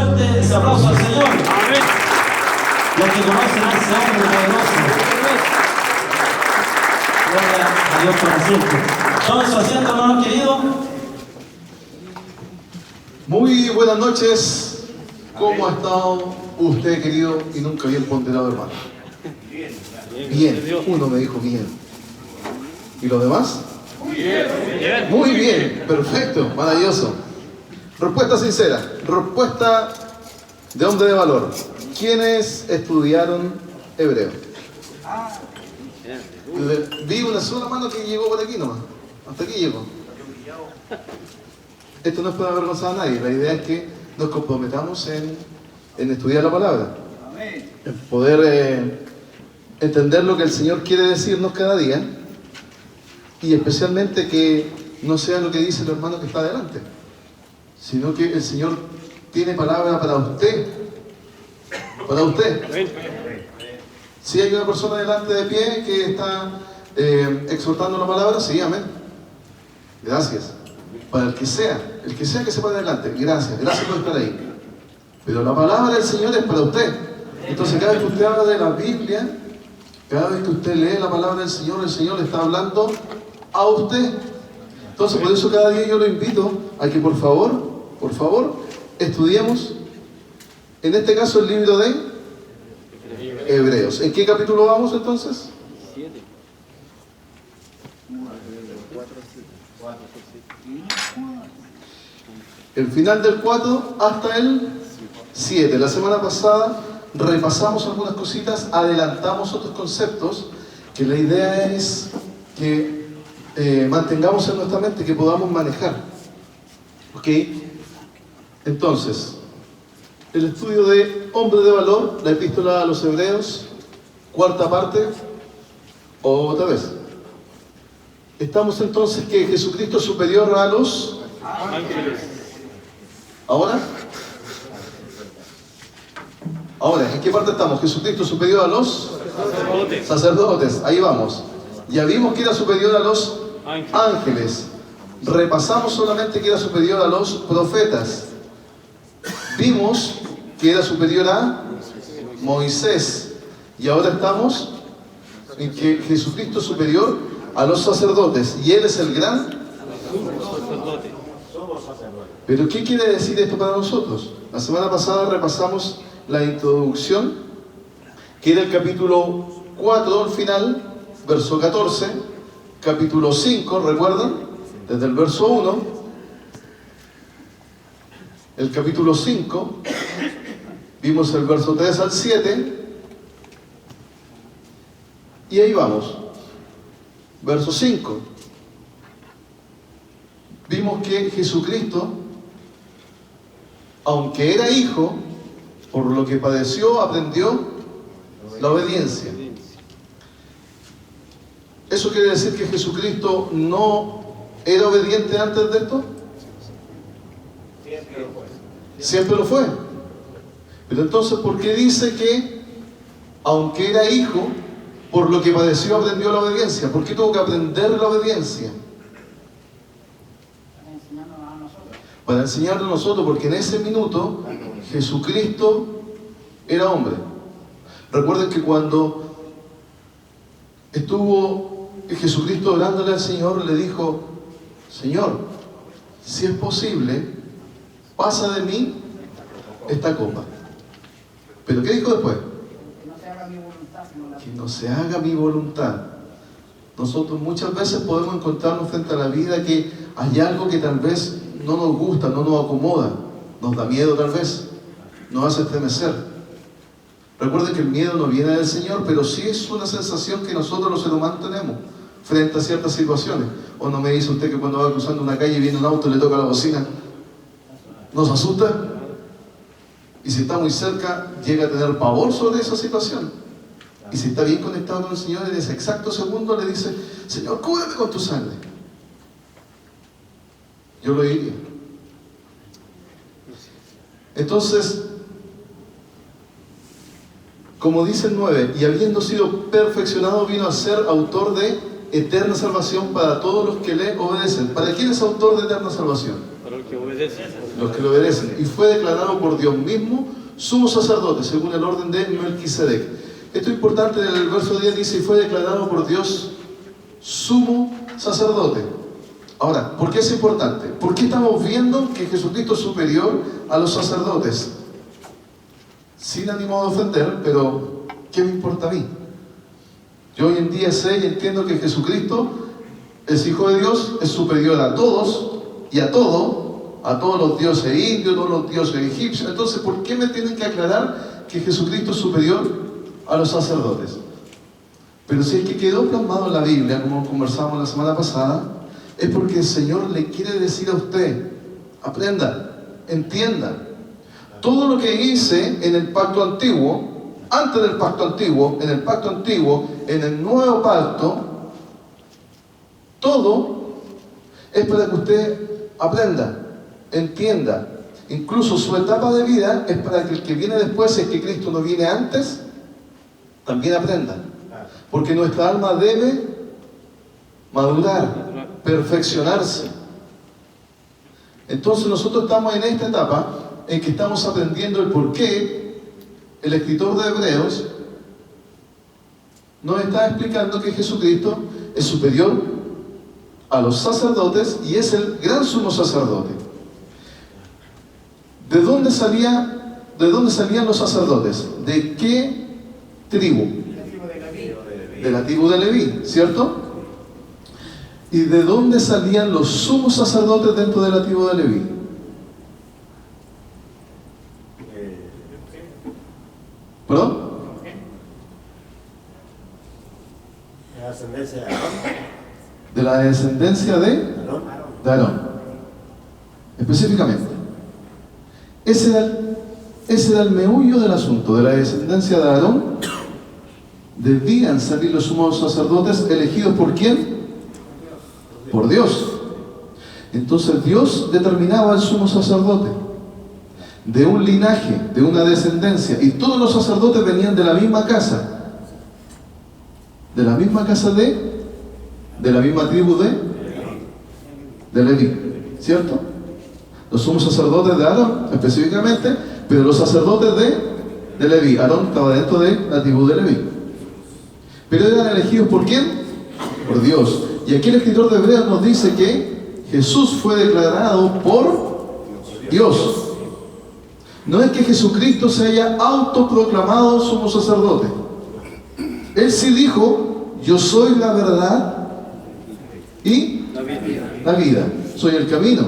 fuerte ese aplauso al Señor. Amén. Los que conocen a ese hombre poderoso. Gloria a Dios por siempre. Tomen su asiento, hermanos queridos. Muy buenas noches. ¿Cómo ha estado usted, querido y nunca bien ponderado hermano? Bien. Uno me dijo bien. ¿Y los demás? Muy bien. Perfecto. Maravilloso. Respuesta sincera. Respuesta de hombre de valor. ¿Quiénes estudiaron hebreo? Vi una sola mano que llegó por aquí nomás. Hasta aquí llegó. Esto no es para avergonzar a nadie. La idea es que nos comprometamos en estudiar la palabra. En poder entender lo que el Señor quiere decirnos cada día. Y especialmente que no sea lo que dice el hermano que está adelante, sino que el Señor tiene palabra para usted. Para usted. Si hay una persona delante de pie que está exhortando la palabra, sí, amén. Gracias. Para el que sea que se pare adelante, gracias por estar ahí. Pero la palabra del Señor es para usted. Entonces cada vez que usted habla de la Biblia, cada vez que usted lee la palabra del Señor, el Señor le está hablando a usted. Entonces por eso cada día yo lo invito a que por favor, estudiemos, en este caso el libro de Hebreos. ¿En qué capítulo vamos entonces? 7. El final del 4 hasta el 7. La semana pasada repasamos algunas cositas, adelantamos otros conceptos, que la idea es que mantengamos en nuestra mente, que podamos manejar. ¿Ok? Entonces, el estudio de hombre de valor, la epístola a los Hebreos, cuarta parte, otra vez. Estamos entonces que Jesucristo es superior a los Ángeles. Ahora, ¿en qué parte estamos? Jesucristo superior a los sacerdotes. Ahí vamos. Ya vimos que era superior a los ángeles. Repasamos solamente que era superior a los profetas. Vimos que era superior a Moisés. Y ahora estamos en que Jesucristo es superior a los sacerdotes. Y Él es el gran Sacerdote. ¿Pero qué quiere decir esto para nosotros? La semana pasada repasamos la introducción, que era el capítulo 4 al final, verso 14, capítulo 5, ¿recuerdan? Desde el verso 1, el capítulo 5, vimos el verso 3 al 7, y ahí vamos, verso 5. Vimos que Jesucristo, aunque era hijo, por lo que padeció, aprendió la obediencia. ¿Eso quiere decir que Jesucristo no era obediente antes de esto? Siempre lo fue. Pero entonces, ¿por qué dice que, aunque era hijo, por lo que padeció, aprendió la obediencia? ¿Por qué tuvo que aprender la obediencia? Para enseñarnos a nosotros, porque en ese minuto Jesucristo era hombre. Recuerden que cuando estuvo Jesucristo orándole al Señor, le dijo: Señor, si es posible, pasa de mí esta copa. ¿Pero qué dijo después? Que no se haga mi voluntad. Nosotros muchas veces podemos encontrarnos frente a la vida que hay algo que tal vez no nos gusta, no nos acomoda, nos da miedo tal vez, nos hace estremecer. Recuerden que el miedo no viene del Señor, pero sí es una sensación que nosotros los seres humanos tenemos frente a ciertas situaciones. ¿O no me dice usted que cuando va cruzando una calle y viene un auto y le toca la bocina, nos asusta? Y si está muy cerca, llega a tener pavor sobre esa situación. Y si está bien conectado con el Señor, en ese exacto segundo le dice: Señor, cúbreme con tu sangre. Yo lo diría. Entonces, como dice el 9, y habiendo sido perfeccionado, vino a ser autor de eterna salvación para todos los que le obedecen. ¿Para quién es autor de eterna salvación? Para el que obedece. obedecen. Los que le obedecen. Y fue declarado por Dios mismo sumo sacerdote, según el orden de Melquisedec. Esto es importante, el verso 10 dice, y fue declarado por Dios sumo sacerdote. Ahora, ¿por qué es importante? ¿Por qué estamos viendo que Jesucristo es superior a los sacerdotes? Sin ánimo de ofender, pero ¿qué me importa a mí? Yo hoy en día sé y entiendo que Jesucristo, es Hijo de Dios, es superior a todos y a todo, a todos los dioses indios, todos los dioses egipcios. Entonces, ¿por qué me tienen que aclarar que Jesucristo es superior a los sacerdotes? Pero si es que quedó plasmado en la Biblia, como conversamos la semana pasada, es porque el Señor le quiere decir a usted, aprenda, entienda, todo lo que hice en el pacto antiguo, antes del pacto antiguo, en el pacto antiguo, en el nuevo pacto, todo es para que usted aprenda, entienda. Incluso su etapa de vida es para que el que viene después, si es que Cristo no viene antes, también aprenda. Porque nuestra alma debe madurar, perfeccionarse. Entonces nosotros estamos en esta etapa en que estamos aprendiendo el por qué el escritor de Hebreos nos está explicando que Jesucristo es superior a los sacerdotes y es el gran sumo sacerdote. ¿De dónde salían los sacerdotes? ¿De qué tribu? De la tribu de Leví, ¿cierto? ¿Y de dónde salían los sumos sacerdotes dentro de la tribu de Leví? ¿Perdón? La descendencia de Aarón. De la descendencia de Aarón. Específicamente. Ese era el meollo del asunto. De la descendencia de Aarón debían salir los sumos sacerdotes elegidos ¿por quién? Por Dios. Entonces Dios determinaba al sumo sacerdote de un linaje, de una descendencia, y todos los sacerdotes venían de la misma casa, de la misma casa de la misma tribu de Leví, ¿cierto? Los sumos sacerdotes de Aarón específicamente, pero los sacerdotes de Leví. Aarón estaba dentro de la tribu de Leví, pero eran elegidos ¿por quién? Por Dios. Y aquí el escritor de Hebreos nos dice que Jesús fue declarado por Dios. No es que Jesucristo se haya autoproclamado sumo sacerdote. Él sí dijo, yo soy la verdad y la vida. Soy el camino.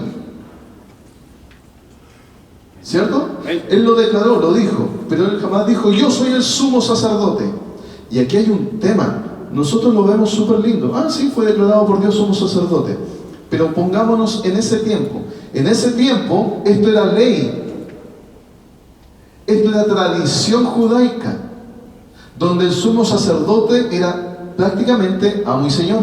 ¿Cierto? Él lo declaró, lo dijo, pero él jamás dijo, yo soy el sumo sacerdote. Y aquí hay un tema. Nosotros lo vemos súper lindo. Ah, sí, fue declarado por Dios sumo sacerdote. Pero pongámonos en ese tiempo. En ese tiempo, esto era ley. Esto era tradición judaica, donde el sumo sacerdote era prácticamente amo y señor.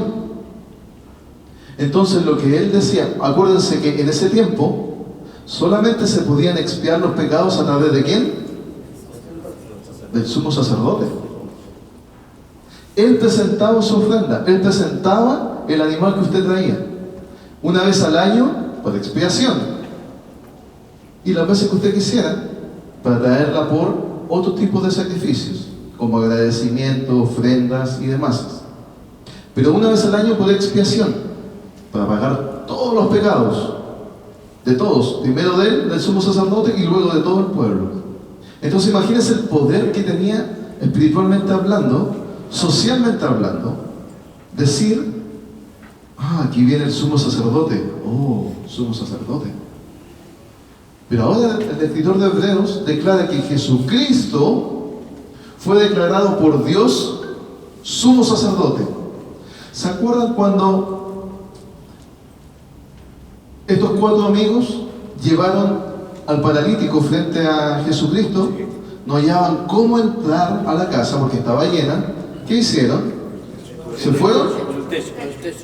Entonces lo que él decía, acuérdense que en ese tiempo solamente se podían expiar los pecados a través de ¿quién? Del sumo sacerdote. Él presentaba su ofrenda, él presentaba el animal que usted traía, una vez al año por expiación, y las veces que usted quisiera, para traerla por otro tipo de sacrificios, como agradecimiento, ofrendas y demás. Pero una vez al año por expiación, para pagar todos los pecados, de todos, primero de él, del sumo sacerdote, y luego de todo el pueblo. Entonces imagínense el poder que tenía espiritualmente hablando, socialmente hablando, decir, aquí viene el sumo sacerdote, sumo sacerdote. Pero ahora el escritor de Hebreos declara que Jesucristo fue declarado por Dios sumo sacerdote. ¿Se acuerdan cuando estos 4 amigos llevaron al paralítico frente a Jesucristo? No hallaban cómo entrar a la casa porque estaba llena. ¿Qué hicieron? Se fueron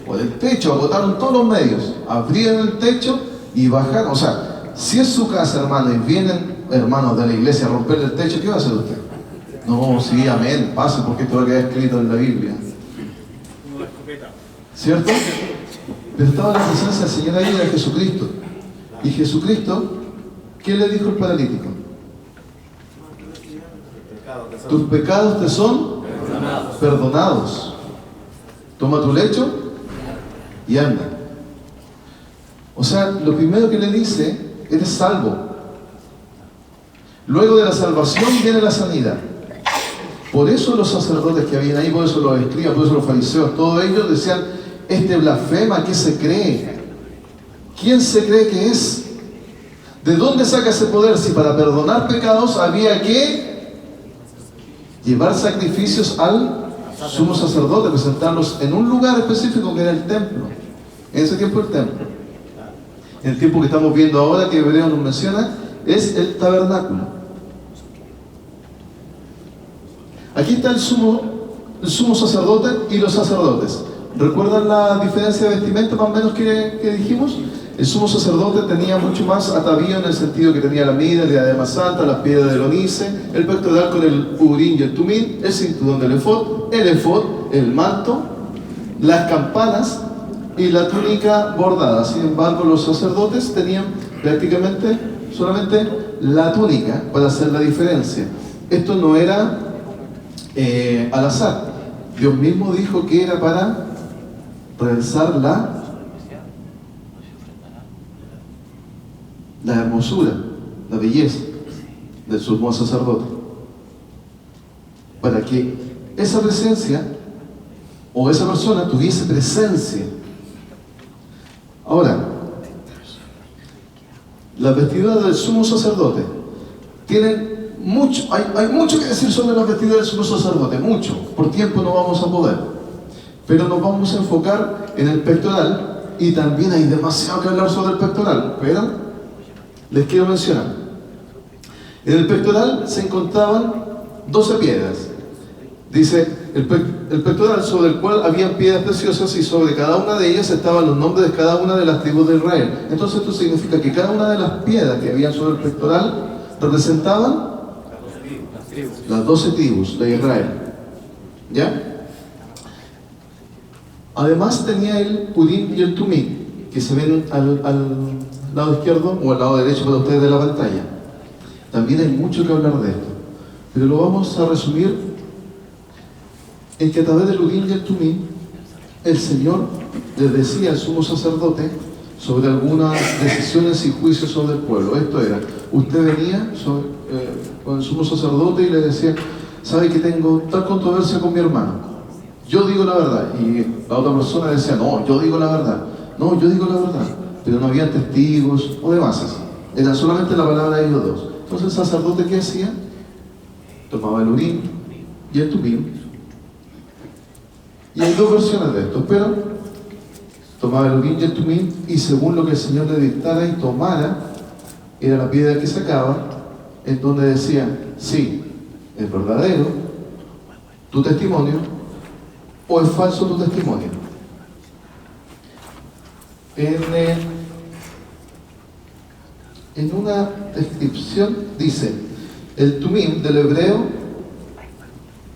por el techo, agotaron todos los medios, abrieron el techo y bajaron. O sea, si es su casa, hermano, y vienen hermanos de la iglesia a romperle el techo, ¿qué va a hacer usted? No, sí, amén, pase, porque esto va a quedar escrito en la Biblia. ¿Cierto? Pero estaba la presencia del Señor ahí, de Jesucristo. Y Jesucristo, ¿qué le dijo el paralítico? Tus pecados te son perdonados. Toma tu lecho y anda. O sea, lo primero que le dice, eres salvo. Luego de la salvación viene la sanidad. Por eso los sacerdotes que habían ahí, por eso los escribas, por eso los fariseos, todos ellos decían, este blasfema, ¿qué se cree? ¿Quién se cree que es? ¿De dónde saca ese poder? Si para perdonar pecados había que llevar sacrificios al sumo sacerdote, presentarlos en un lugar específico que era el templo. En ese tiempo el templo. En el tiempo que estamos viendo ahora, que Hebreo nos menciona, es el tabernáculo. Aquí está el sumo sacerdote y los sacerdotes. ¿Recuerdan la diferencia de vestimenta más o menos que dijimos? El sumo sacerdote tenía mucho más atavío en el sentido que tenía la mida, la diadema santa, las piedras del onice, el pectoral con el urín y el tumín, el cinturón del efod, el manto, las campanas y la túnica bordada. Sin embargo, los sacerdotes tenían prácticamente solamente la túnica para hacer la diferencia. Esto no era al azar. Dios mismo dijo que era para realzar la hermosura, la belleza del sumo sacerdote, para que esa presencia o esa persona tuviese presencia. Ahora, las vestiduras del sumo sacerdote tienen mucho, hay mucho que decir sobre las vestiduras del sumo sacerdote, mucho, por tiempo no vamos a poder, pero nos vamos a enfocar en el pectoral, y también hay demasiado que hablar sobre el pectoral, pero les quiero mencionar. En el pectoral se encontraban 12 piedras. Dice, el pectoral sobre el cual habían piedras preciosas, y sobre cada una de ellas estaban los nombres de cada una de las tribus de Israel. Entonces esto significa que cada una de las piedras que habían sobre el pectoral representaban las 12 tribus de Israel. ¿Ya? Además tenía el Urim y el Tumim, que se ven al lado izquierdo o al lado derecho para ustedes de la pantalla. También hay mucho que hablar de esto, pero lo vamos a resumir en que a través del Urim y el Tumim el Señor le decía al sumo sacerdote sobre algunas decisiones y juicios sobre el pueblo. Esto era, usted venía con el sumo sacerdote y le decía, ¿sabe que tengo tal controversia con mi hermano? Yo digo la verdad. Y la otra persona decía, no, yo digo la verdad. No, yo digo la verdad. Pero no había testigos o demás. Era solamente la palabra de ellos dos. Entonces el sacerdote, ¿qué hacía? Tomaba el Urim y el Tumim. Y hay dos versiones de esto, pero tomaba el Urim y el Tumim, y según lo que el Señor le dictara y tomara, era la piedra que sacaba, en donde decía, sí, es verdadero tu testimonio, o es falso tu testimonio. En una descripción dice, el Tumim del hebreo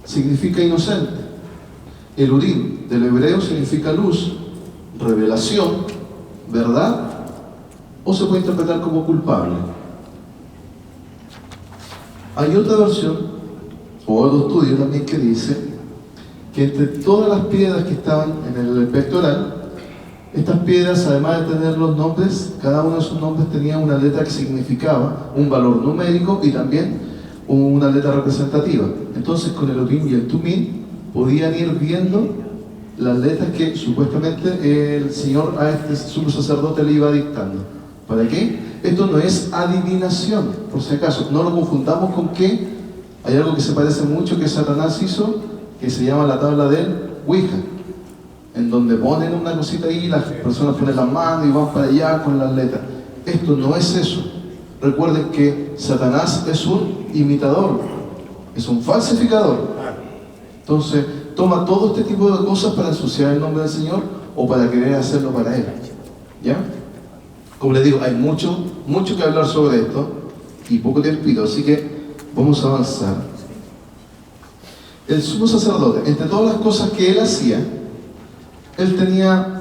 significa inocente, el Urim del hebreo significa luz, revelación, verdad, o se puede interpretar como culpable. Hay otra versión, o otro estudio también, que dice que entre todas las piedras que estaban en el pectoral, estas piedras, además de tener los nombres, cada uno de sus nombres tenía una letra que significaba un valor numérico y también una letra representativa. Entonces, con el Urim y el Tumim podían ir viendo las letras que supuestamente el Señor a este sumo sacerdote le iba dictando. ¿Para qué? Esto no es adivinación, por si acaso. No lo confundamos con que hay algo que se parece mucho que Satanás hizo, que se llama la tabla del Ouija, en donde ponen una cosita ahí y las personas ponen las manos y van para allá con las letras. Esto no es eso. Recuerden que Satanás es un imitador, es un falsificador. Entonces toma todo este tipo de cosas para ensuciar el nombre del Señor o para querer hacerlo para Él. ¿Ya? Como les digo, hay mucho que hablar sobre esto y poco tiempo, así que vamos a avanzar. El sumo sacerdote, entre todas las cosas que él hacía, él tenía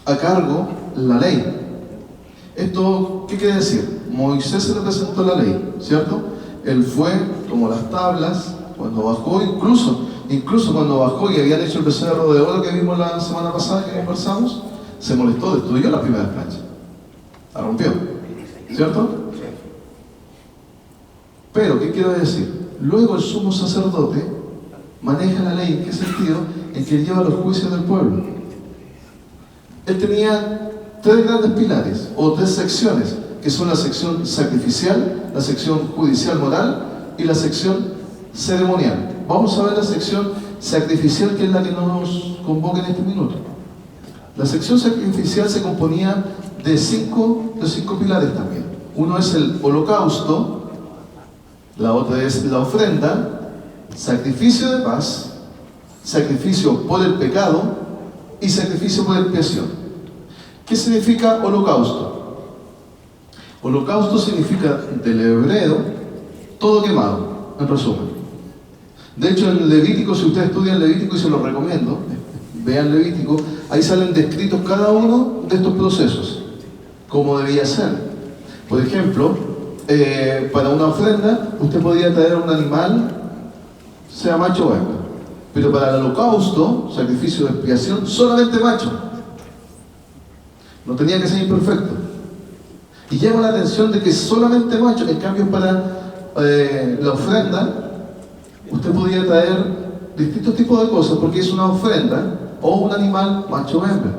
a cargo la ley. Esto, ¿qué quiere decir? Moisés se le presentó la ley, ¿cierto? Él fue, tomó las tablas, cuando bajó, incluso cuando bajó y habían hecho el becerro de oro que vimos la semana pasada que conversamos, se molestó, destruyó las primeras planchas, la rompió, ¿cierto? Pero, ¿qué quiero decir? Luego el sumo sacerdote maneja la ley. ¿En qué sentido? En que él lleva los juicios del pueblo. Él tenía tres grandes pilares, o tres secciones, que son la sección sacrificial, la sección judicial moral y la sección ceremonial. Vamos a ver la sección sacrificial, que es la que nos convoca en este minuto. La sección sacrificial se componía de cinco pilares también. Uno es el holocausto, la otra es la ofrenda, sacrificio de paz, sacrificio por el pecado y sacrificio por expiación. ¿Qué significa holocausto? Holocausto significa, del hebreo, todo quemado, en resumen. De hecho, en Levítico, si ustedes estudian Levítico, y se los recomiendo, vean Levítico, ahí salen descritos cada uno de estos procesos, como debía ser. Por ejemplo, para una ofrenda, usted podía traer un animal, sea macho o hembra. Pero para el holocausto, sacrificio de expiación, solamente macho. No tenía que ser imperfecto. Y llama la atención de que solamente macho. En cambio, para la ofrenda, usted podía traer distintos tipos de cosas, porque es una ofrenda o un animal macho o hembra.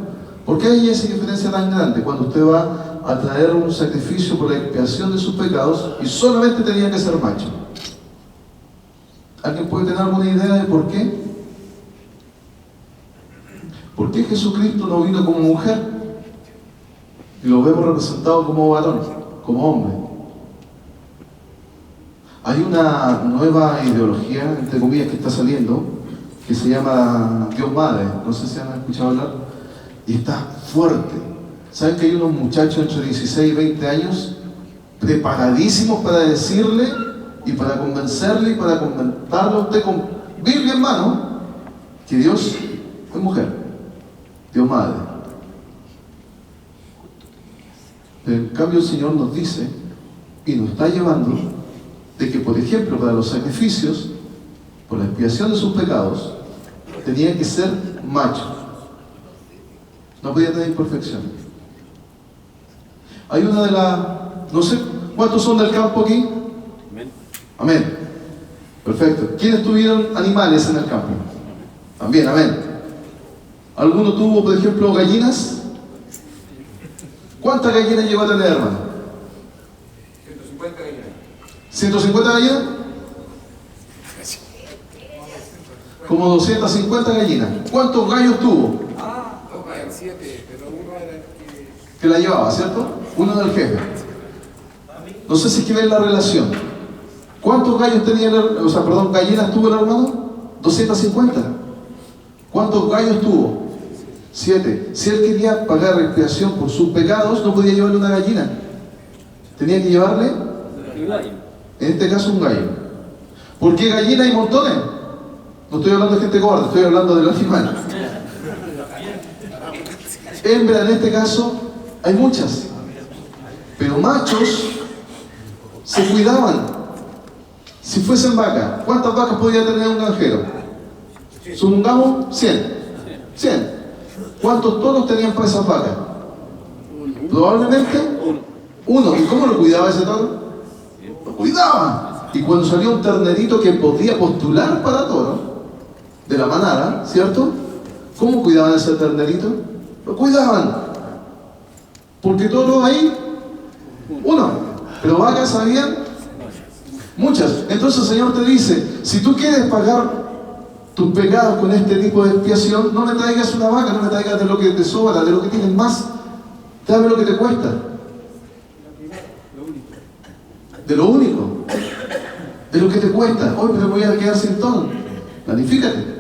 ¿Por qué hay esa diferencia tan grande cuando usted va a traer un sacrificio por la expiación de sus pecados y solamente tenía que ser macho? ¿Alguien puede tener alguna idea de por qué? ¿Por qué Jesucristo no vino como mujer? Y lo vemos representado como varón, como hombre. Hay una nueva ideología, entre comillas, que está saliendo, que se llama Dios Madre. No sé si han escuchado hablar. Y está fuerte. ¿Saben que hay unos muchachos entre 16 y 20 años preparadísimos para decirle y para convencerle y para comentarle a usted con Biblia en mano que Dios es mujer, Dios Madre? En cambio, el Señor nos dice y nos está llevando de que, por ejemplo, para los sacrificios, por la expiación de sus pecados, tenía que ser macho. No podía tener imperfecciones. Hay una de las... No sé, ¿cuántos son del campo aquí? Amén. Amén. Perfecto. ¿Quiénes tuvieron animales en el campo? También, amén. ¿Alguno tuvo, por ejemplo, gallinas? ¿Cuántas gallinas llegó a tener, hermano? 150 gallinas. ¿150 gallinas? Como 250 gallinas. ¿Cuántos gallos tuvo? Dos gallos, 7, pero uno era el Que la llevaba, ¿cierto? Uno del jefe. No sé si quieren la relación. ¿Cuántos gallos tenía gallinas tuvo el hermano? 250. ¿Cuántos gallos tuvo? 7. Si él quería pagar expiación por sus pecados, no podía llevarle una gallina. Tenía que llevarle, en este caso, un gallo. ¿Por qué gallinas hay montones? No estoy hablando de gente gorda, estoy hablando del animal. Hembra, en este caso, hay muchas. Pero machos se cuidaban. Si fuesen vacas, ¿cuántas vacas podía tener un granjero? Supongamos 100. 100. ¿Cuántos toros tenían para esas vacas? Probablemente uno. ¿Y cómo lo cuidaba ese toro? Lo cuidaba. Y cuando salió un ternerito que podía postular para toro, de la manada, ¿cierto? ¿Cómo cuidaban ese ternerito? Lo cuidaban. Porque toros ahí, uno. Pero vacas habían muchas. Entonces el Señor te dice, si tú quieres pagar tus pecados con este tipo de expiación, no me traigas una vaca, no me traigas de lo que te sobra, de lo que tienes más. Dame lo que te cuesta. De lo único. De lo que te cuesta. Hoy me voy a quedar sin todo. Planifícate.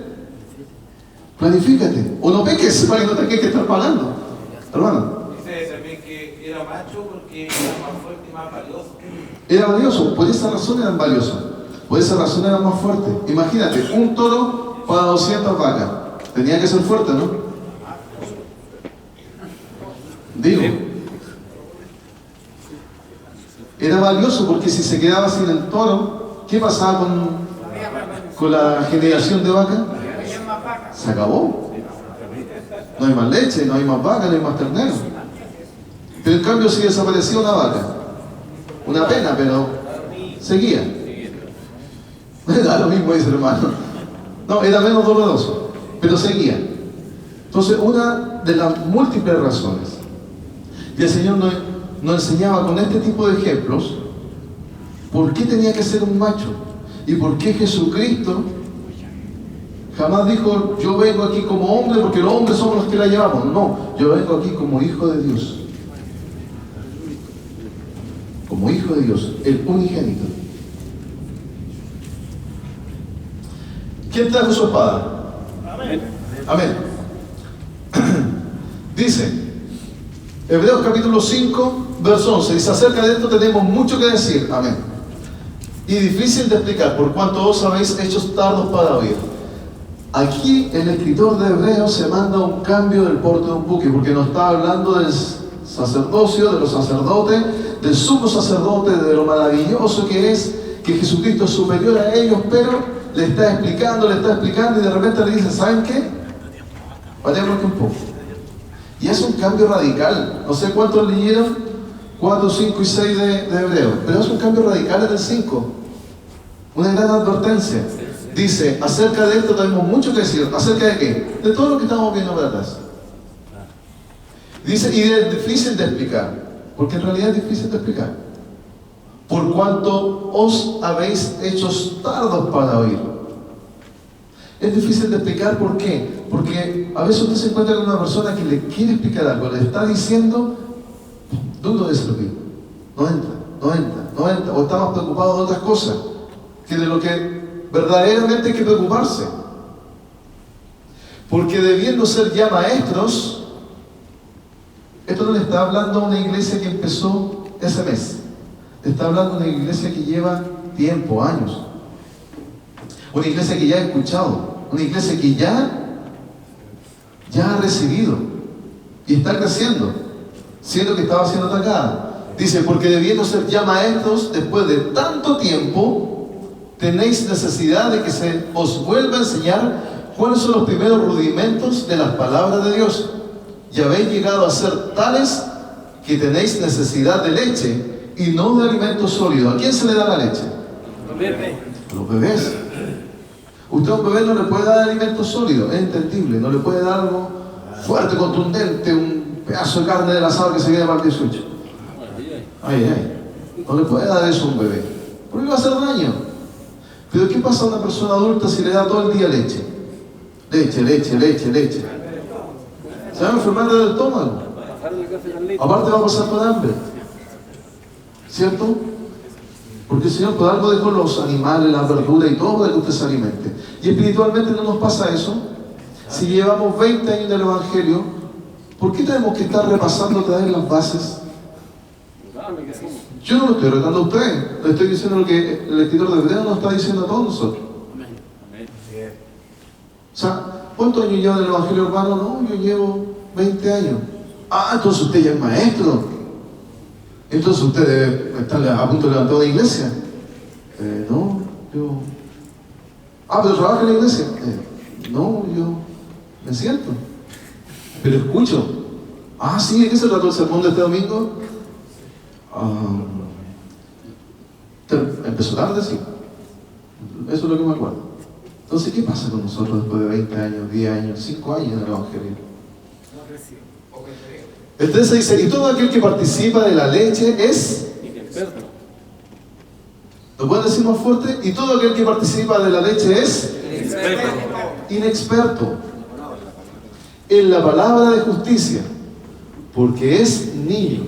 Planifícate. O no peques para que no tengas que estar pagando. Hermano. Dice también que era macho porque era más fuerte y más valioso. Era valioso. Por esa razón eran valiosos. Por esa razón eran más fuertes. Imagínate, un toro para 200 vacas. Tenía que ser fuerte, ¿no? Digo. Era valioso porque si se quedaba sin el toro, ¿qué pasaba con la generación de vacas? Se acabó. No hay más leche, no hay más vacas, no hay más terneros. Pero en cambio si desaparecía una vaca, una pena, pero seguía. Era lo mismo, dice el hermano. No, era menos doloroso, pero seguía. Entonces, una de las múltiples razones. Y el Señor nos enseñaba con este tipo de ejemplos por qué tenía que ser un macho y por qué Jesucristo jamás dijo, yo vengo aquí como hombre porque los hombres somos los que la llevamos. No, yo vengo aquí como hijo de Dios. Como hijo de Dios, el unigénito. ¿Quién trajo su espada? Amén. Amén. Dice, Hebreos capítulo 5, verso 11, dice, acerca de esto tenemos mucho que decir. Amén. Y difícil de explicar, por cuanto vos habéis hecho tardos para oír. Aquí el escritor de Hebreos se manda un cambio del porte de un buque, porque nos está hablando del sacerdocio, de los sacerdotes, del sumo sacerdote, de lo maravilloso que es, que Jesucristo es superior a ellos, pero le está explicando, y de repente le dice, ¿saben qué? Paremos aquí un poco. Y es un cambio radical. No sé cuántos leyeron 4, 5 y 6 de Hebreos, pero es un cambio radical en el 5. Una gran advertencia. Dice, acerca de esto tenemos mucho que decir. ¿Acerca de qué? De todo lo que estamos viendo para atrás. Dice, y es difícil de explicar, porque en realidad es difícil de explicar. Por cuanto os habéis hecho tardos para oír. Es difícil de explicar, ¿por qué? Porque a veces usted se encuentra con una persona que le quiere explicar algo, le está diciendo, dudo de servir. No entra. O está más preocupado de otras cosas que de lo que verdaderamente hay que preocuparse. Porque debiendo ser ya maestros, esto no le está hablando a una iglesia que empezó ese mes. Está hablando de una iglesia que lleva tiempo, años. Una iglesia que ya ha escuchado. Una iglesia que ya ha recibido. Y está creciendo. Siendo que estaba siendo atacada. Dice, porque debiendo ser ya maestros, después de tanto tiempo, tenéis necesidad de que se os vuelva a enseñar cuáles son los primeros rudimentos de las palabras de Dios. Y habéis llegado a ser tales que tenéis necesidad de leche y no de alimento sólido. ¿A quién se le da la leche? A los bebés. Usted a un bebé no le puede dar alimento sólido, es entendible. No le puede dar algo fuerte, contundente, un pedazo de carne del asado que se viene para el 18. No le puede dar eso a un bebé, porque le va a hacer daño. Pero ¿qué pasa a una persona adulta si le da todo el día leche? Leche. Se va a enfermar del estómago. Aparte va a pasar por hambre. ¿Cierto? Porque el Señor por algo dejó los animales, las verduras y todo para que usted se alimente. Y espiritualmente no nos pasa eso. Si llevamos 20 años del Evangelio, ¿por qué tenemos que estar repasando otra vez las bases? Yo no lo estoy retando a usted, le estoy diciendo lo que el escritor de Hebreos nos está diciendo a todos nosotros. O sea, ¿cuántos años lleva en el Evangelio, hermano? No, yo llevo 20 años. Ah, entonces usted ya es maestro. Entonces usted debe estar a punto de levantar una iglesia. No, yo... Ah, pero trabaja en la iglesia. No, yo me siento. Pero escucho. Ah, sí, ¿de qué se trató el sermón de este domingo? Empezó tarde, sí. Eso es lo que me acuerdo. Entonces, ¿qué pasa con nosotros después de 20 años, 10 años, 5 años en el Evangelio? El 13 dice, y todo aquel que participa de la leche es... ¿Lo pueden decir más fuerte? Y todo aquel que participa de la leche es... Inexperto en la palabra de justicia, porque es niño.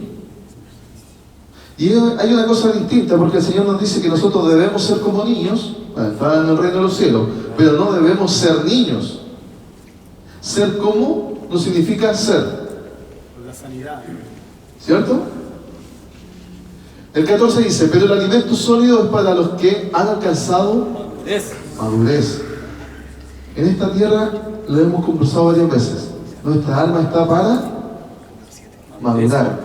Y hay una cosa distinta, porque el Señor nos dice que nosotros debemos ser como niños para entrar en el reino de los cielos, pero no debemos ser niños. Ser como no significa ser. ¿Cierto? El 14 dice, pero el alimento sólido es para los que han alcanzado madurez. En esta tierra lo hemos conversado varias veces. Nuestra alma está para madurar,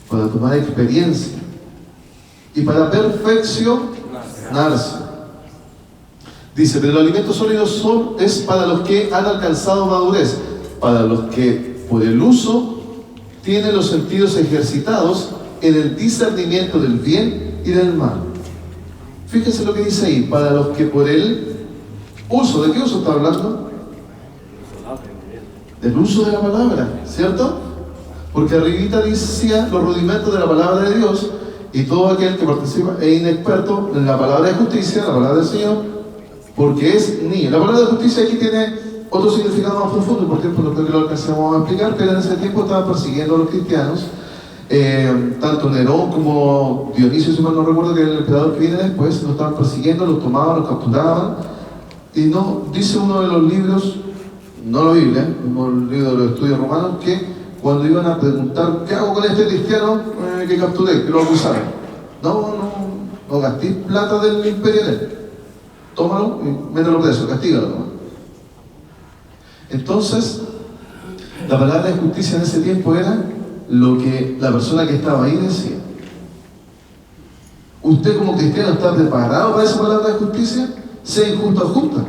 para tomar experiencia, y para perfeccionarse. Dice, pero el alimento sólido es para los que han alcanzado madurez, para los que por el uso tienen los sentidos ejercitados en el discernimiento del bien y del mal. Fíjense lo que dice ahí, para los que por el uso, ¿de qué uso está hablando? Del uso de la palabra, ¿cierto? Porque arribita decía los rudimentos de la palabra de Dios, y todo aquel que participa es inexperto en la palabra de justicia, la palabra del Señor, porque es niño. La palabra de justicia aquí tiene otro significado más profundo, por ejemplo, no creo que lo alcancemos a explicar, pero en ese tiempo estaban persiguiendo a los cristianos, tanto Nerón como Dionisio, si mal no recuerdo, que era el emperador que viene después, los estaban persiguiendo, los tomaban, los capturaban, y no, dice uno de los libros, no la Biblia, el libro de los estudios romanos, que cuando iban a preguntar, ¿qué hago con este cristiano que capturé, que lo acusaron? No gastéis plata del imperio de él. Tómalo y mételo preso, castígalo, ¿no? Entonces, la palabra de justicia en ese tiempo era lo que la persona que estaba ahí decía. ¿Usted como cristiano está preparado para esa palabra de justicia? Sea injusta o justa.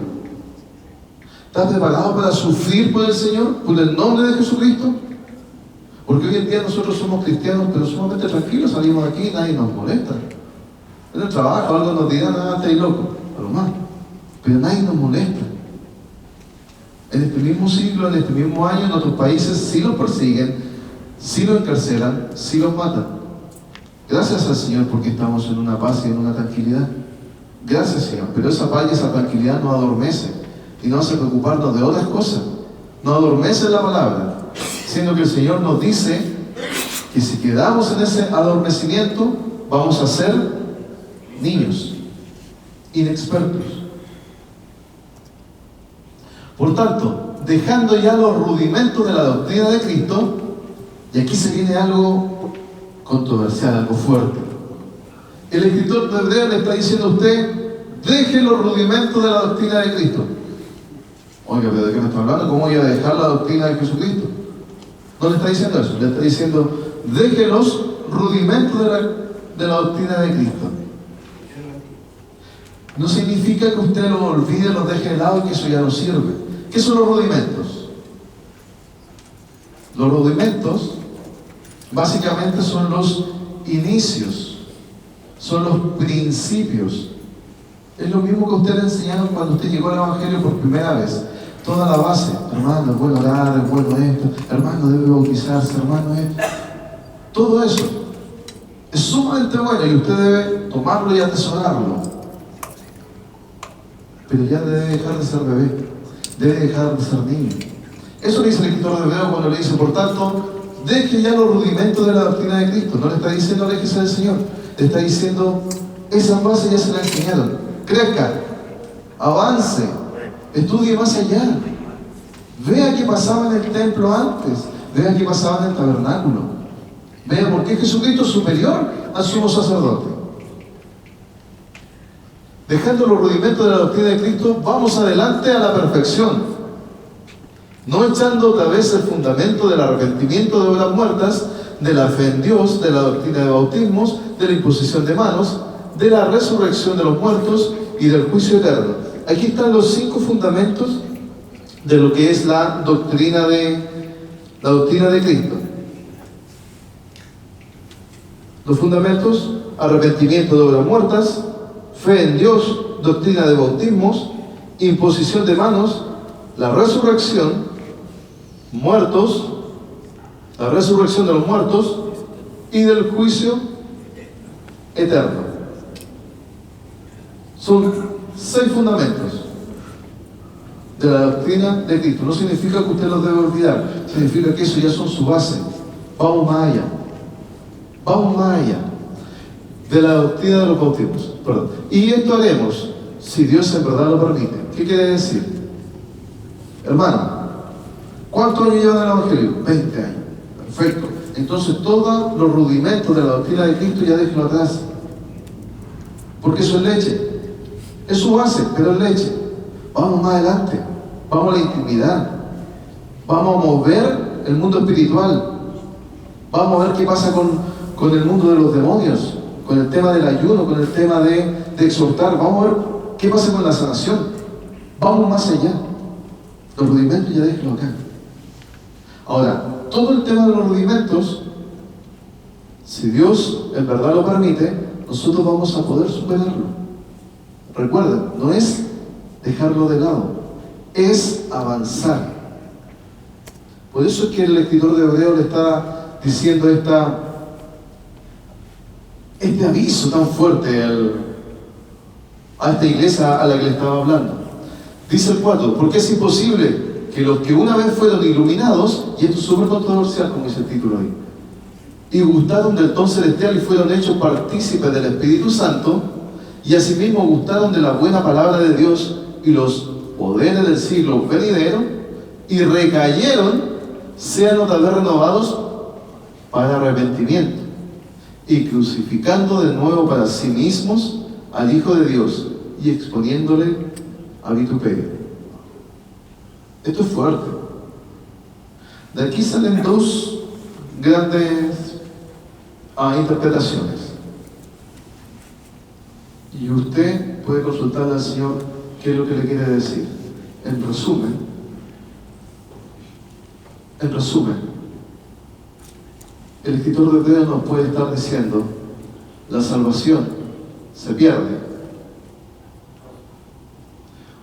¿Está preparado para sufrir por el Señor, por el nombre de Jesucristo? Porque hoy en día nosotros somos cristianos, pero sumamente tranquilos, salimos de aquí y nadie nos molesta. En el trabajo algo nos dirán, estáis loco, a lo más. Pero nadie nos molesta. En este mismo siglo, en este mismo año, en otros países sí los persiguen, sí los encarcelan, sí los matan. Gracias al Señor porque estamos en una paz y en una tranquilidad. Gracias, Señor. Pero esa paz y esa tranquilidad nos adormece y nos hace preocuparnos de otras cosas. Nos adormece la palabra, siendo que el Señor nos dice que si quedamos en ese adormecimiento, vamos a ser niños, inexpertos. Por tanto, dejando ya los rudimentos de la doctrina de Cristo, y aquí se viene algo controversial, algo fuerte. El escritor de Hebreos le está diciendo a usted, deje los rudimentos de la doctrina de Cristo. Oiga, ¿pero de qué me está hablando? ¿Cómo voy a dejar la doctrina de Jesucristo? No le está diciendo eso, le está diciendo, deje los rudimentos de la doctrina de Cristo. No significa que usted los olvide, los deje de lado y que eso ya no sirve. ¿Qué son los rudimentos? Los rudimentos básicamente son los inicios, son los principios. Es lo mismo que usted le enseñaron cuando usted llegó al Evangelio por primera vez. Toda la base, hermano, es bueno orar, es bueno esto, hermano, debe bautizarse, hermano, esto. Todo eso es sumamente bueno y usted debe tomarlo y atesorarlo. Pero ya debe dejar de ser bebé, debe dejar de ser niño. Eso le dice el escritor de Hebreos cuando le dice, por tanto, deje ya los rudimentos de la doctrina de Cristo. No le está diciendo aléjese del Señor, le está diciendo, esas bases ya se la enseñaron. Crezca, avance, estudie más allá. Vea qué pasaba en el templo antes, vea qué pasaba en el tabernáculo. Vea por qué Jesucristo es superior al sumo sacerdote. Dejando los rudimentos de la doctrina de Cristo, vamos adelante a la perfección. No echando otra vez el fundamento del arrepentimiento de obras muertas, de la fe en Dios, de la doctrina de bautismos, de la imposición de manos, de la resurrección de los muertos y del juicio eterno. Aquí están los 5 fundamentos de lo que es la doctrina de Cristo. Los fundamentos: arrepentimiento de obras muertas, fe en Dios, doctrina de bautismos, imposición de manos, la resurrección, muertos, la resurrección de los muertos y del juicio eterno. Son 6 fundamentos de la doctrina de Cristo. No significa que usted los debe olvidar, significa que eso ya son su base. Vamos más allá. Vamos más allá de la doctrina de los bautismos. Perdón. Y esto haremos si Dios en verdad lo permite. ¿Qué quiere decir? Hermano, ¿cuántos años llevan en el Evangelio? 20 años. Perfecto. Entonces todos los rudimentos de la doctrina de Cristo ya déjenlo atrás. Porque eso es leche. Es su base, pero es leche. Vamos más adelante. Vamos a la intimidad. Vamos a mover el mundo espiritual. Vamos a ver qué pasa con el mundo de los demonios. con el tema del ayuno, con el tema de exhortar. Vamos a ver qué pasa con la sanación. Vamos más allá. Los rudimentos ya déjenlo acá. Ahora, todo el tema de los rudimentos, si Dios en verdad lo permite, nosotros vamos a poder superarlo. Recuerden, no es dejarlo de lado, es avanzar. Por eso es que el escritor de Hebreos le está diciendo este aviso tan fuerte a esta iglesia a la que le estaba hablando. Dice el 4, porque es imposible que los que una vez fueron iluminados, y esto es súper controversial como dice el título ahí, y gustaron del don celestial y fueron hechos partícipes del Espíritu Santo, y asimismo gustaron de la buena palabra de Dios y los poderes del siglo venidero, y recayeron, sean otra vez renovados para arrepentimiento, y crucificando de nuevo para sí mismos al Hijo de Dios, y exponiéndole a vituperio. Esto es fuerte. De aquí salen dos grandes interpretaciones. Y usted puede consultarle al Señor qué es lo que le quiere decir. En resumen, el escritor de Hebreos nos puede estar diciendo: la salvación se pierde.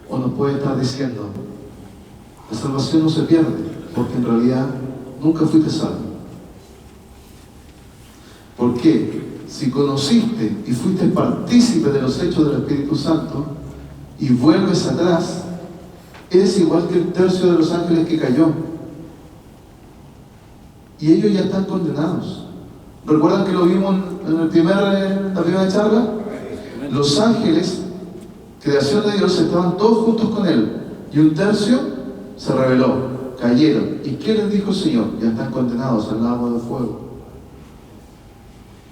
O nos puede estar diciendo: la salvación no se pierde, porque en realidad nunca fuiste salvo. ¿Por qué? Si conociste y fuiste partícipe de los hechos del Espíritu Santo y vuelves atrás, eres igual que el tercio de los ángeles que cayó. Y ellos ya están condenados. ¿Recuerdan que lo vimos en la primera charla? Los ángeles, creación de Dios, estaban todos juntos con Él. Y un tercio se rebeló, cayeron. ¿Y qué les dijo el Señor? Ya están condenados al lago de fuego.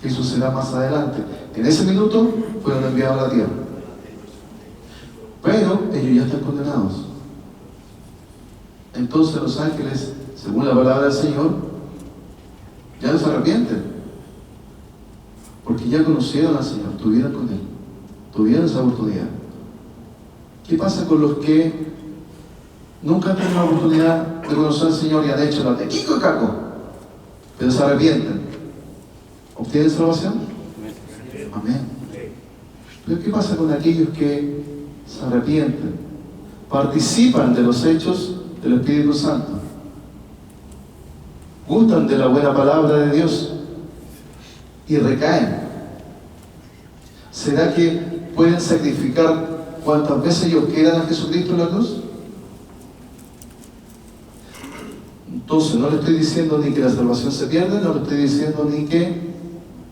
Eso será más adelante. En ese minuto fueron enviados a la tierra. Pero ellos ya están condenados. Entonces los ángeles, según la palabra del Señor, ya no se arrepienten. Porque ya conocieron al Señor, estuvieron con Él, tuvieron esa oportunidad. ¿Qué pasa con los que nunca han tenido la oportunidad de conocer al Señor y han hecho la de Kiko y Caco, pero se arrepienten? ¿Obtienen salvación? Amén. Pero ¿qué pasa con aquellos que se arrepienten? Participan de los hechos del Espíritu Santo. Gustan de la buena palabra de Dios y recaen. ¿Será que pueden sacrificar cuantas veces ellos quieran a Jesucristo en la cruz? Entonces no le estoy diciendo ni que la salvación se pierde, no le estoy diciendo ni que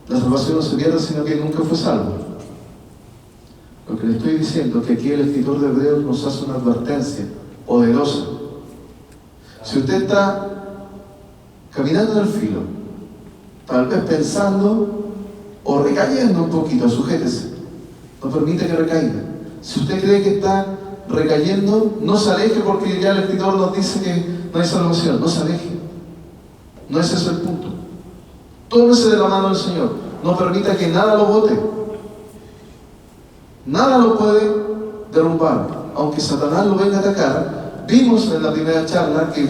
la salvación no se pierde, sino que nunca fue salvo. Lo que le estoy diciendo es que aquí el escritor de Hebreos nos hace una advertencia poderosa. Si usted está caminando en el filo, tal vez pensando o recayendo un poquito, sujétese, no permite que recaiga. Si usted cree que está recayendo, no se aleje, porque ya el escritor nos dice que no hay salvación. No se aleje, no es ese el punto. Tómese de la mano del Señor, no permita que nada lo bote, nada lo puede derrumbar, aunque Satanás lo venga a atacar. Vimos en la primera charla que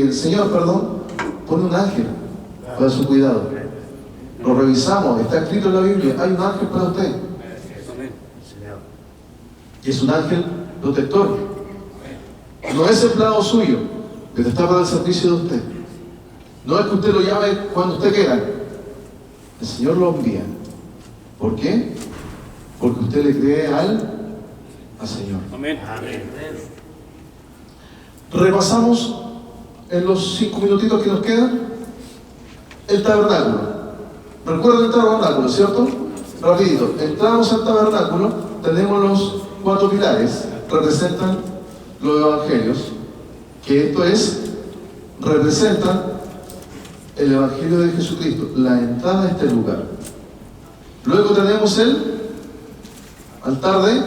el Señor, pone un ángel para su cuidado. Lo revisamos, está escrito en la Biblia, hay un ángel para usted. Y es un ángel protector. No es empleado suyo, pero está para el servicio de usted. No es que usted lo llame cuando usted quiera. El Señor lo envía. ¿Por qué? Porque usted le cree al Señor. Amén. Repasamos en los 5 minutitos que nos quedan el tabernáculo. ¿Recuerdan el tabernáculo, cierto? Rapidito. Entramos al tabernáculo, tenemos los 4 pilares, representan los evangelios, que representan el evangelio de Jesucristo, la entrada a este lugar. Luego tenemos el altar de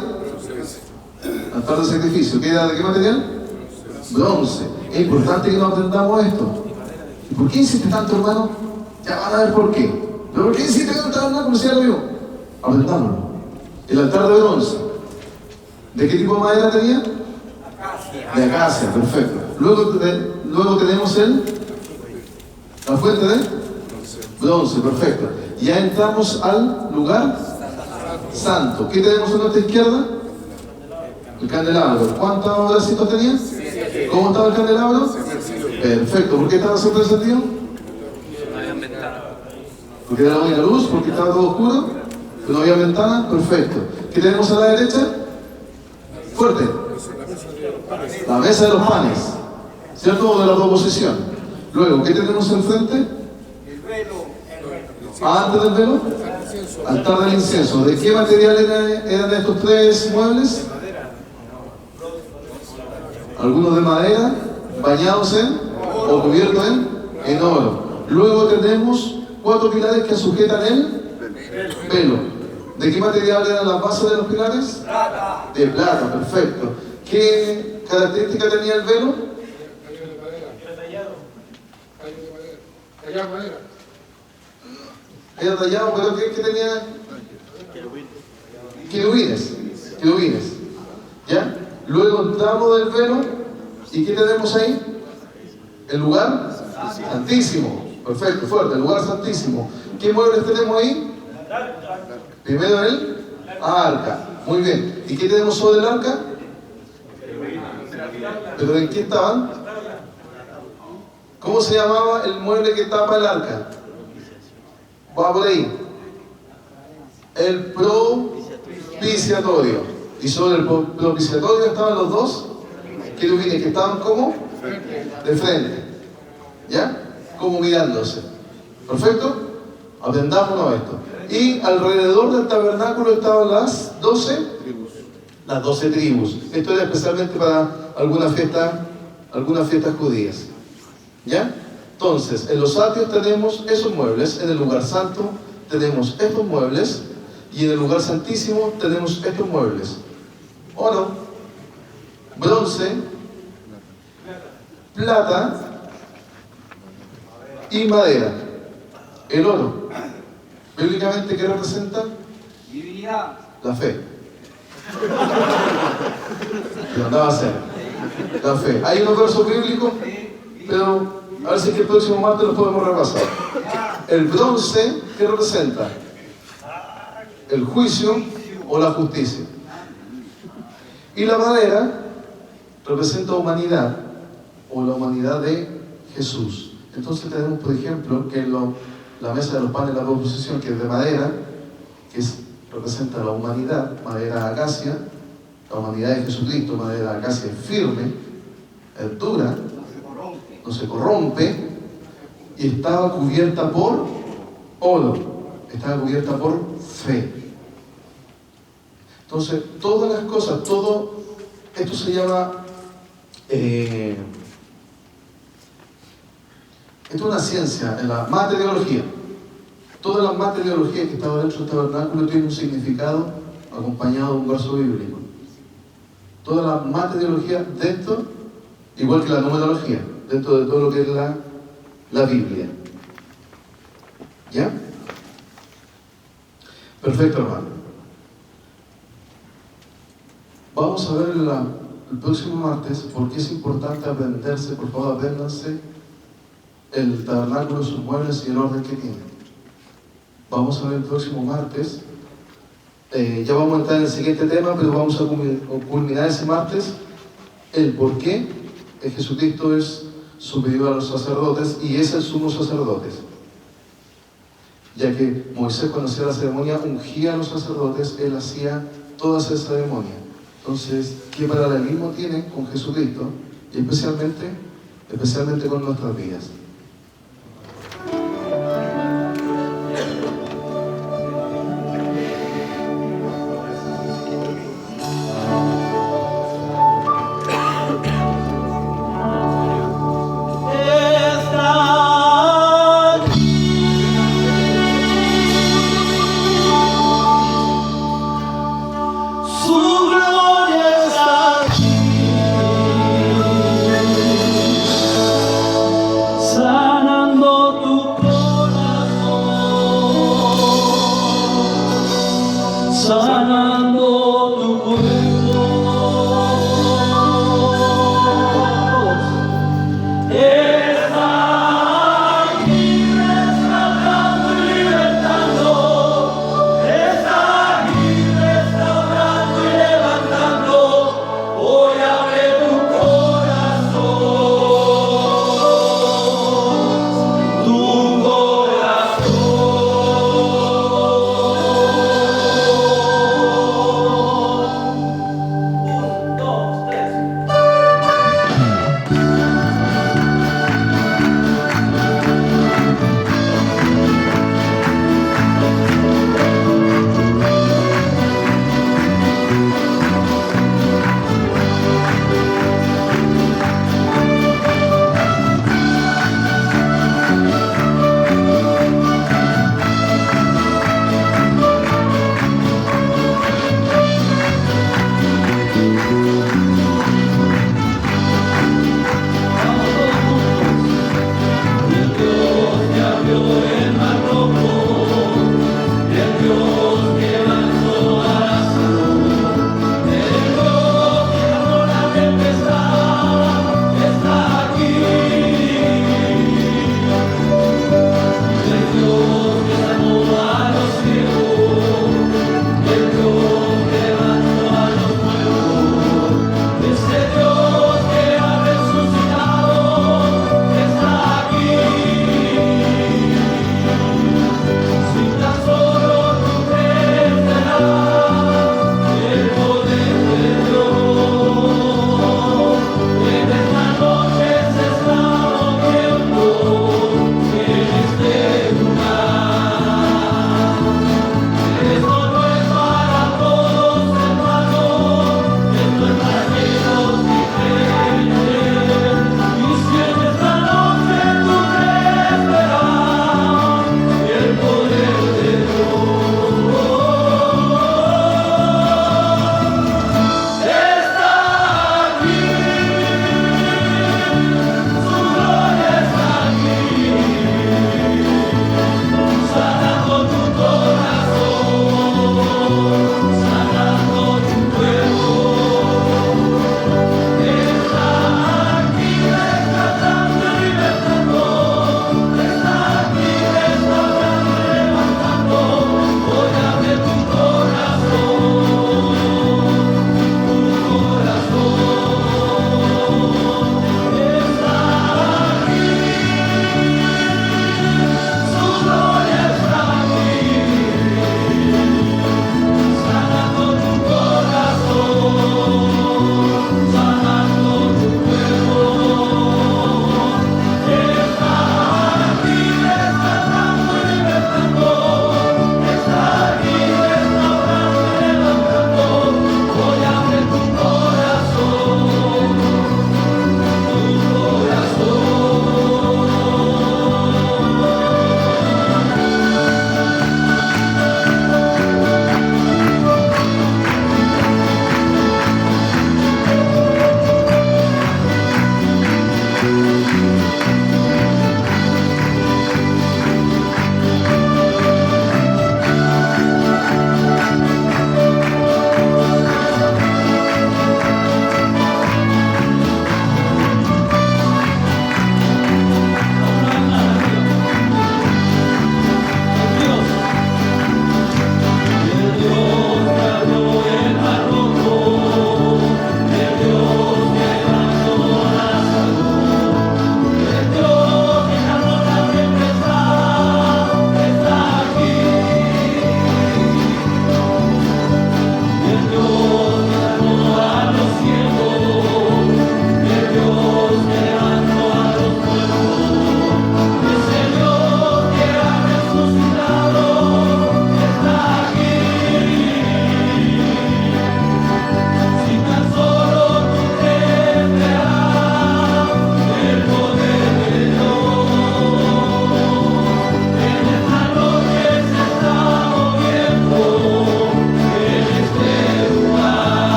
sacrificio. ¿De qué material? Bronce. Es importante que nos aprendamos esto. ¿Y por qué insiste tanto, hermano? Ya van a ver por qué. ¿Pero por qué hiciste un tabernáculo si era lo mismo? Aprendámoslo. El altar de bronce. ¿De qué tipo de madera tenía? De acacia, perfecto. Luego tenemos la fuente de bronce, perfecto. Ya entramos al lugar santo. ¿Qué tenemos a nuestra izquierda? El candelabro. ¿Cuántos bracitos tenía? ¿Cómo estaba el candelabro? Perfecto. ¿Por qué estaba siempre encendido? Porque era la única luz, porque estaba todo oscuro, no había ventana, perfecto. ¿Qué tenemos a la derecha? Fuerte. La mesa de los panes, ¿cierto? De la proposición. Luego, ¿qué tenemos enfrente? El velo. Antes del velo, altar del incienso. ¿De qué material eran estos tres muebles? Algunos de madera, bañados o cubiertos en oro. Luego tenemos 4 pilares que sujetan el velo. ¿De qué material eran las bases de los pilares? Plata. De plata, perfecto. ¿Qué característica tenía el velo? Era tallado, pero ¿qué tenía? Querubines. ¿Ya? Luego entramos del velo y ¿qué tenemos ahí? El lugar santísimo. Perfecto, fuerte, el lugar santísimo. ¿Qué muebles tenemos ahí? Primero el arca. Muy bien. ¿Y qué tenemos sobre el arca? ¿Pero en qué estaban? ¿Cómo se llamaba el mueble que tapa el arca? Va por ahí. El propiciatorio. Y sobre el propiciatorio estaban los dos querubines que estaban como de frente. ¿Ya? Como mirándose. ¿Perfecto? Atendámonos a esto. Y alrededor del tabernáculo estaban las 12 tribus. Esto era especialmente para algunas fiestas judías. ¿Ya? Entonces, en los atrios tenemos esos muebles, en el lugar santo tenemos estos muebles y en el lugar santísimo tenemos estos muebles. Oro, bronce, plata y madera. El oro, bíblicamente, ¿qué representa? Divinidad. La fe. Lo andaba a hacer. La fe. Hay unos versos bíblicos, pero a ver si es que el próximo martes los podemos repasar. El bronce, ¿qué representa? El juicio o la justicia. Y la madera representa humanidad o la humanidad de Jesús. Entonces tenemos, por ejemplo, que la mesa de los panes, la proposición, que es de madera, representa la humanidad, madera acacia, la humanidad de Jesucristo, madera acacia firme, es dura, no se corrompe, y estaba cubierta por oro, estaba cubierta por fe. Entonces, todas las cosas, todo esto se llama, esto es una ciencia en la materiología. Toda la materiología que estaba dentro del tabernáculo tiene un significado acompañado de un verso bíblico. Toda la materiología dentro, igual que la numerología, dentro de todo lo que es la Biblia. ¿Ya? Perfecto, hermano. Vamos a ver el próximo martes por qué es importante aprenderse, por favor, apréndanse el tabernáculo, sus muebles y el orden que tiene. Vamos a ver el próximo martes. Ya vamos a entrar en el siguiente tema, pero vamos a culminar ese martes el por qué Jesucristo es superior a los sacerdotes y es el sumo sacerdote. Ya que Moisés, cuando hacía la ceremonia, ungía a los sacerdotes, él hacía toda esa ceremonia. Entonces, ¿qué paralelismo tiene con Jesucristo? Y especialmente con nuestras vidas.